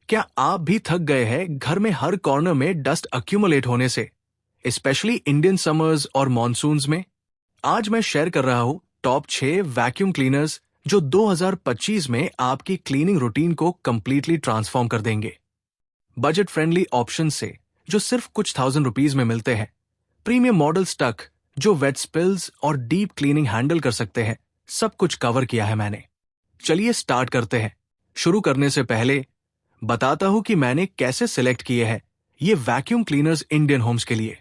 क्या आप भी थक गए हैं घर में हर कॉर्नर में डस्ट अक्यूमुलेट होने से, स्पेशली इंडियन समर्स और मॉनसून्स में? आज मैं शेयर कर रहा हूँ टॉप 6 वैक्यूम क्लीनर्स जो 2025 में आपकी क्लीनिंग रूटीन को कंप्लीटली ट्रांसफॉर्म कर देंगे। बजट फ्रेंडली ऑप्शन से जो सिर्फ कुछ ₹1000 में मिलते हैं, प्रीमियम मॉडल्स तक जो वेट स्पिल्स और डीप क्लीनिंग हैंडल कर सकते हैं, सब कुछ कवर किया है मैंने। चलिए स्टार्ट करते हैं। शुरू करने से पहले बताता हूं कि मैंने कैसे सिलेक्ट किए हैं ये वैक्यूम क्लीनर्स इंडियन होम्स के लिए।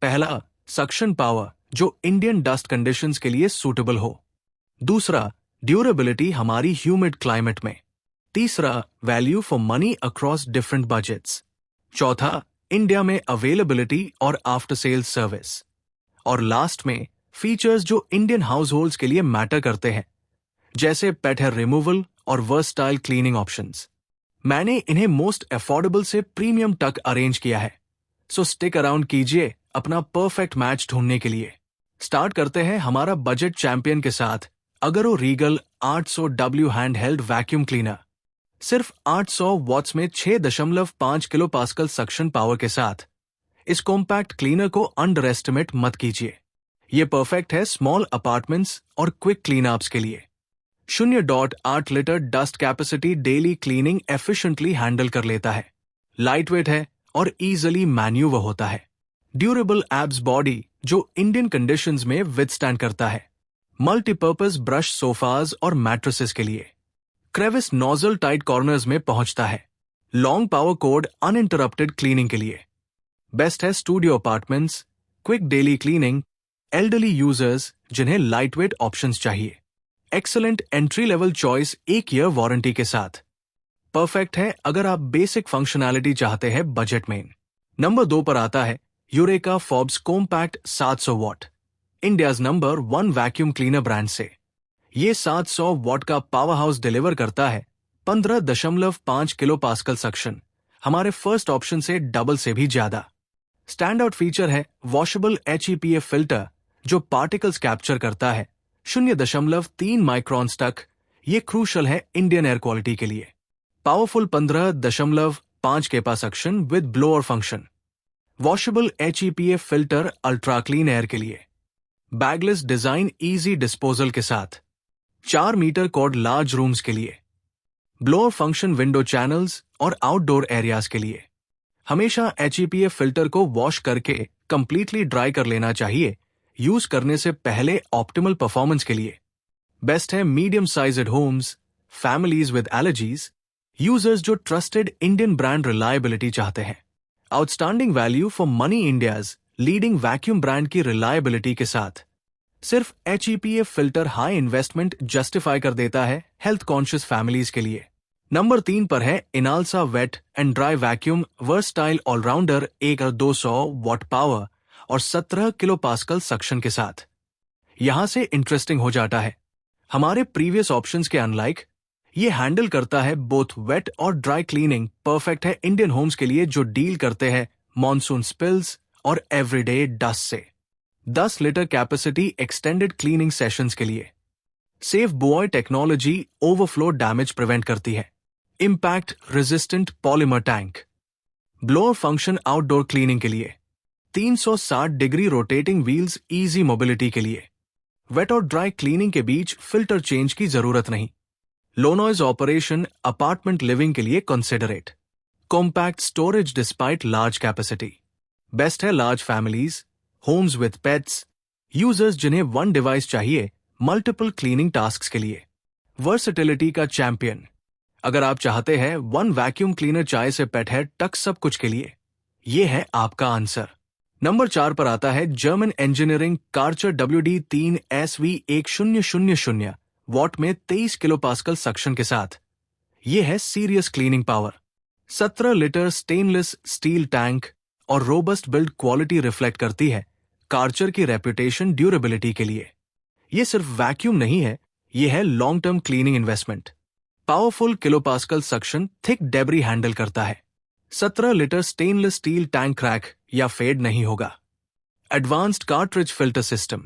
पहला, सक्शन पावर जो इंडियन डस्ट कंडीशंस के लिए सूटेबल हो। दूसरा, ड्यूरेबिलिटी हमारी ह्यूमिड क्लाइमेट में। तीसरा, value for money across different budgets. चौथा, इंडिया में अवेलेबिलिटी और आफ्टर सेल्स सर्विस। और लास्ट में, फीचर्स जो इंडियन हाउस होल्ड्स के लिए मैटर करते हैं, जैसे पेट हेयर रिमूवल और वर्सटाइल क्लीनिंग ऑप्शंस। मैंने इन्हें मोस्ट अफोर्डेबल से प्रीमियम तक अरेंज किया है, सो स्टिक अराउंड कीजिए अपना परफेक्ट मैच ढूंढने के लिए। स्टार्ट करते हैं हमारा बजट चैंपियन के साथ, अगरो Regal 800W hand held vacuum cleaner. सिर्फ 800 वॉट्स में 6.5 किलो पास्कल सक्शन पावर के साथ इस कॉम्पैक्ट क्लीनर को अंडर एस्टिमेट मत कीजिए। ये परफेक्ट है स्मॉल अपार्टमेंट्स और क्विक क्लीन अप्स के लिए। 0.8 litre dust capacity daily cleaning efficiently handle कर लेता है। लाइट वेट है और इजीली मैन्यूवर होता है। ड्यूरेबल एब्स बॉडी जो इंडियन कंडीशंस में विथस्टैंड करता है। मल्टीपर्पज ब्रश सोफाज और मैट्रेसेस के लिए। क्रेविस नोजल टाइट कॉर्नर्स में पहुंचता है। Long power code uninterrupted cleaning के लिए। बेस्ट है studio apartments, quick daily cleaning, elderly users जिन्हें लाइट वेट ऑप्शंस चाहिए। Excellent entry level choice 1 year warranty के साथ। परफेक्ट है अगर आप बेसिक फंक्शनैलिटी चाहते हैं बजट में। नंबर 2 पर आता है eureka Forbes compact 700 what, India's number 1 vacuum cleaner brand से। ये 700 वॉट का पावर हाउस डिलीवर करता है 15.5 किलो पास्कल सक्शन, हमारे फर्स्ट ऑप्शन से डबल से भी ज्यादा। स्टैंड आउट फीचर है वॉशेबल HEPA फिल्टर जो पार्टिकल्स कैप्चर करता है 0.3 माइक्रॉन्स तक। ये क्रूशल है इंडियन एयर क्वालिटी के लिए। Powerful 15.5 kPa suction with blower function. Washable HEPA filter ultra clean air के लिए। बैगलेस डिजाइन इजी डिस्पोजल के साथ। 4 मीटर कॉर्ड लार्ज रूम्स के लिए। ब्लोअर फंक्शन विंडो चैनल्स और आउटडोर एरियाज के लिए। हमेशा HEPA फिल्टर को वॉश करके कंप्लीटली ड्राई कर लेना चाहिए यूज करने से पहले ऑप्टिमल परफॉर्मेंस के लिए। बेस्ट है medium sized homes, families with allergies, users जो ट्रस्टेड इंडियन ब्रांड रिलायबिलिटी चाहते हैं। Outstanding value for money India's leading vacuum brand की रिलायबिलिटी के साथ। सिर्फ HEPA filter high investment justify कर देता है हेल्थ कॉन्शियस फैमिलीज के लिए। नंबर 3 पर है Inalsa wet and dry vacuum versatile all rounder 1200 watt power और 17 किलो पास्कल सक्शन के साथ। यहां से इंटरेस्टिंग हो जाता है। हमारे प्रीवियस ऑप्शंस के अनलाइक ये हैंडल करता है बोथ वेट और ड्राई क्लीनिंग। परफेक्ट है इंडियन होम्स के लिए जो डील करते हैं मॉनसून स्पिल्स और एवरीडे डस्ट से। 10 litre capacity extended cleaning sessions के लिए। Safe buoy technology overflow damage prevent करती है। Impact resistant polymer tank. Blower function outdoor cleaning के लिए। 360 degree rotating wheels easy mobility के लिए। वेट और ड्राई क्लीनिंग के बीच फिल्टर चेंज की जरूरत नहीं। Low noise operation apartment living के लिए considerate. Compact storage despite large capacity. Best है large families, homes with pets, users जिन्हें वन डिवाइस चाहिए मल्टीपल क्लीनिंग टास्क्स के लिए। वर्सेटिलिटी का चैंपियन। अगर आप चाहते हैं 1 वैक्यूम क्लीनर चाय से पेट हेड तक सब कुछ के लिए, ये है आपका आंसर। नंबर 4 पर आता है German engineering कार्चर WD3 SV1000 what में 23 किलो पास्कल सक्शन के साथ। ये है serious cleaning power. 17 litre stainless steel tank और रोबस्ट बिल्ड क्वालिटी रिफ्लेक्ट करती है कार्चर की रेपुटेशन ड्यूरेबिलिटी के लिए। ये सिर्फ वैक्यूम नहीं है, ये है long term cleaning investment. Powerful kilo pascal suction thick debris handle करता है। 17 litre stainless steel tank crack या फेड नहीं होगा। Advanced cartridge filter system,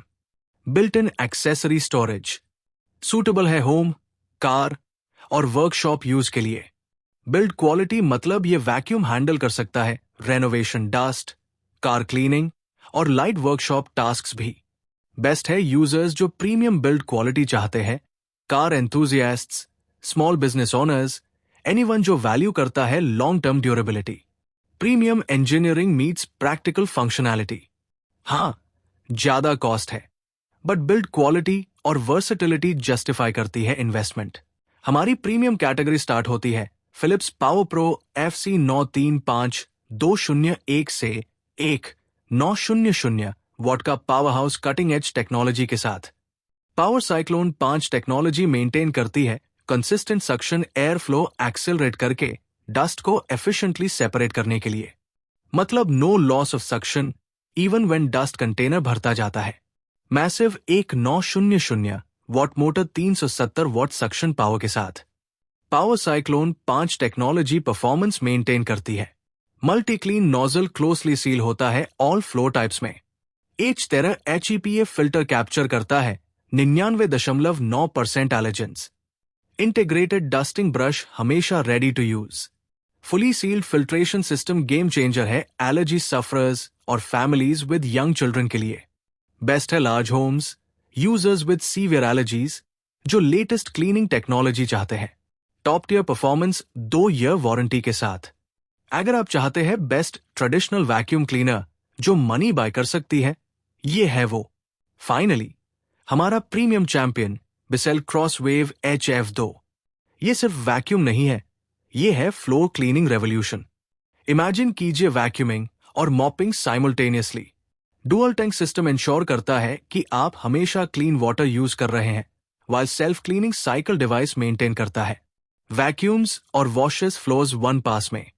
built in accessory storage, suitable है होम, कार और वर्कशॉप यूज के लिए। बिल्ड क्वालिटी मतलब ये वैक्यूम हैंडल कर सकता है रेनोवेशन डस्ट, कार क्लीनिंग और लाइट वर्कशॉप टास्क्स भी। बेस्ट है यूजर्स जो प्रीमियम बिल्ड क्वालिटी चाहते हैं, car enthusiasts, small business owners, anyone जो वैल्यू करता है long term durability. Premium engineering meets practical functionality. हाँ, ज्यादा कॉस्ट है, बट बिल्ड क्वालिटी और वर्सेटिलिटी जस्टिफाई करती है इन्वेस्टमेंट। हमारी प्रीमियम कैटेगरी स्टार्ट होती है फिलिप्स पावर प्रो FC 935201 से 1900 वॉट का power house cutting edge technology के साथ। पावर साइक्लोन 5 टेक्नोलॉजी मेंटेन करती है consistent suction air flow accelerate करके डस्ट को एफिशिएंटली सेपरेट करने के लिए। मतलब no loss of suction even when dust container भरता जाता है। Massive 1900 watt motor 370 watt suction power के साथ। Power cyclone 5 technology performance maintain करती है। Multi clean nozzle closely seal होता है ऑल फ्लो टाइप्स में। H13 HEPA फिल्टर कैप्चर करता है 99.9% एलर्जेंस। इंटीग्रेटेड डस्टिंग ब्रश हमेशा ready to use. Fully sealed filtration system game changer है एलर्जी सफरर्स और फैमिलीज विद यंग चिल्ड्रन के लिए। बेस्ट है large homes, users with severe allergies जो लेटेस्ट क्लीनिंग टेक्नोलॉजी चाहते हैं। Top tier performance 2 year warranty के साथ। अगर आप चाहते हैं बेस्ट ट्रेडिशनल वैक्यूम क्लीनर जो मनी बाय कर सकती है, ये है वो। फाइनली हमारा प्रीमियम चैंपियन बिसेल क्रॉसवेव HF2। ये सिर्फ वैक्यूम नहीं है, ये है फ्लोर क्लीनिंग रेवोल्यूशन। इमेजिन कीजिए वैक्यूमिंग और mopping simultaneously. Dual tank system ensure करता है कि आप हमेशा क्लीन वाटर यूज कर रहे हैं, while self cleaning cycle device maintain करता है। वैक्यूम्स और वॉशेस फ्लोज वन पास में।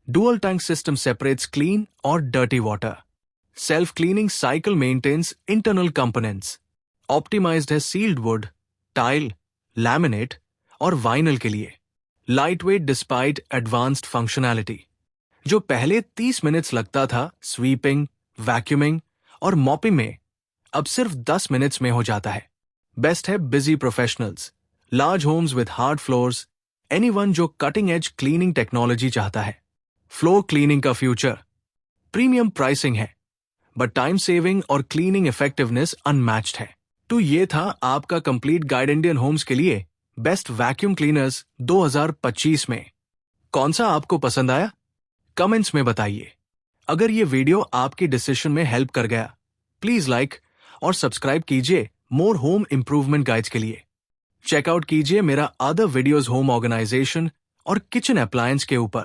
Dual tank system separates clean और dirty water. Self cleaning cycle maintains internal components. Optimised है सील्ड वुड, टाइल, लैमिनेट और वाइनल के लिए। Light weight despite advanced functionality. जो पहले 30 मिनट्स लगता था स्वीपिंग, वैक्यूमिंग और मॉपिंग में, अब सिर्फ 10 मिनट्स में हो जाता है। बेस्ट है busy professionals, large homes with hard floors, anyone जो कटिंग एज क्लीनिंग टेक्नोलॉजी चाहता है। फ्लोर क्लीनिंग का फ्यूचर। प्रीमियम प्राइसिंग है, बट टाइम सेविंग और क्लीनिंग इफेक्टिवनेस अनमैच्ड है। तो ये था आपका कंप्लीट गाइड इंडियन होम्स के लिए बेस्ट वैक्यूम क्लीनर्स 2025 में। कौन सा आपको पसंद आया? कमेंट्स में बताइए। अगर ये वीडियो आपकी डिसीजन में हेल्प कर गया, प्लीज लाइक और सब्सक्राइब कीजिए मोर होम इंप्रूवमेंट गाइड्स के लिए। चेकआउट कीजिए मेरा अदर वीडियोस होम ऑर्गेनाइजेशन और किचन अप्लायंस के ऊपर।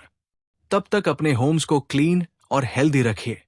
तब तक अपने होम्स को क्लीन और हेल्दी रखिए।